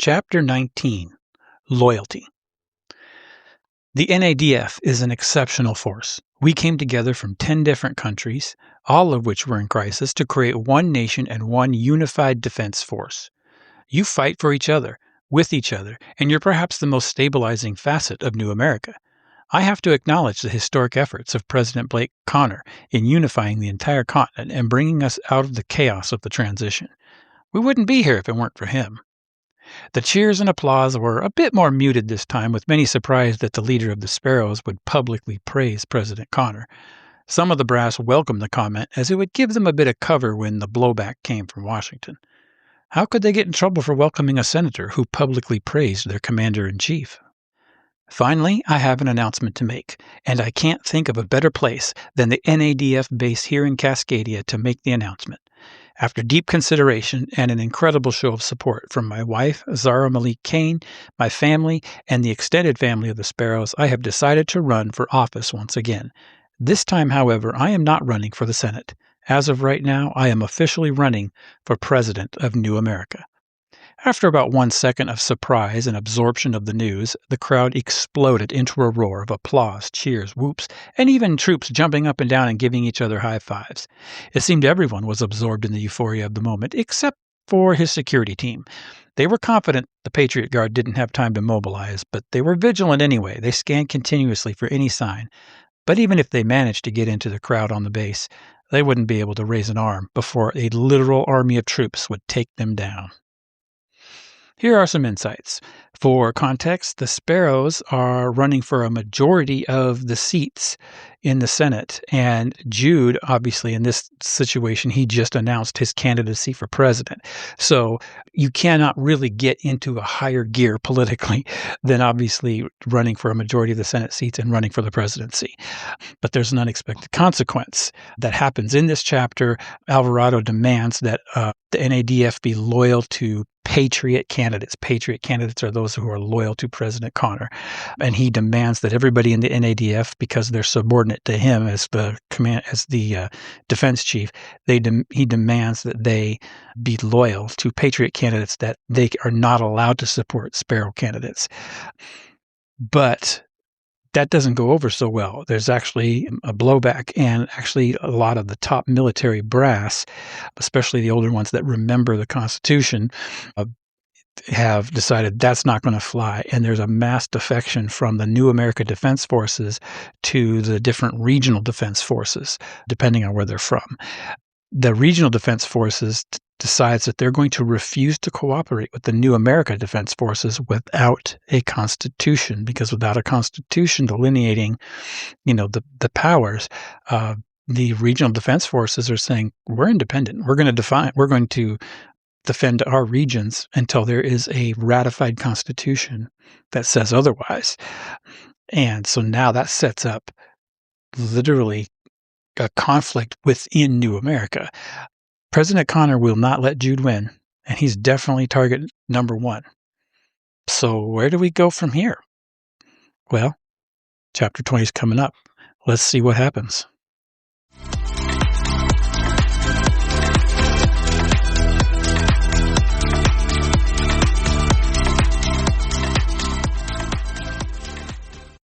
Chapter 19, Loyalty. The NADF is an exceptional force. We came together from 10 different countries, all of which were in crisis, to create one nation and one unified defense force. You fight for each other, with each other, and you're perhaps the most stabilizing facet of New America. I have to acknowledge the historic efforts of President Blake Connor in unifying the entire continent and bringing us out of the chaos of the transition. We wouldn't be here if it weren't for him. The cheers and applause were a bit more muted this time, with many surprised that the leader of the Sparrows would publicly praise President Connor. Some of the brass welcomed the comment, as it would give them a bit of cover when the blowback came from Washington. How could they get in trouble for welcoming a senator who publicly praised their commander-in-chief? Finally, I have an announcement to make, and I can't think of a better place than the NADF base here in Cascadia to make the announcement. After deep consideration and an incredible show of support from my wife, Zara Malik Kane, my family, and the extended family of the Sparrows, I have decided to run for office once again. This time, however, I am not running for the Senate. As of right now, I am officially running for President of New America. After about 1 second of surprise and absorption of the news, the crowd exploded into a roar of applause, cheers, whoops, and even troops jumping up and down and giving each other high fives. It seemed everyone was absorbed in the euphoria of the moment, except for his security team. They were confident the Patriot Guard didn't have time to mobilize, but they were vigilant anyway. They scanned continuously for any sign. But even if they managed to get into the crowd on the base, they wouldn't be able to raise an arm before a literal army of troops would take them down. Here are some insights. For context, the Sparrows are running for a majority of the seats in the Senate, and Jude, obviously in this situation, he just announced his candidacy for president. So you cannot really get into a higher gear politically than obviously running for a majority of the Senate seats and running for the presidency. But there's an unexpected consequence that happens in this chapter. Alvarado demands that the NADF be loyal to Patriot candidates. Patriot candidates are those who are loyal to President Connor. And he demands that everybody in the NADF, because they're subordinate to him as the defense chief, he demands that they be loyal to Patriot candidates, that they are not allowed to support Sparrow candidates. But that doesn't go over so well. There's actually a blowback, and actually a lot of the top military brass, especially the older ones that remember the Constitution, have decided that's not going to fly. And there's a mass defection from the New America Defense Forces to the different regional defense forces, depending on where they're from. The regional defense forces decides that they're going to refuse to cooperate with the New America Defense Forces without a constitution, because without a constitution delineating, the powers, the regional defense forces are saying, we're independent. We're going to defend our regions until there is a ratified constitution that says otherwise. And so now that sets up literally a conflict within New America. President Connor will not let Jude win, and he's definitely target number one. So where do we go from here? Well, chapter 20 is coming up. Let's see what happens.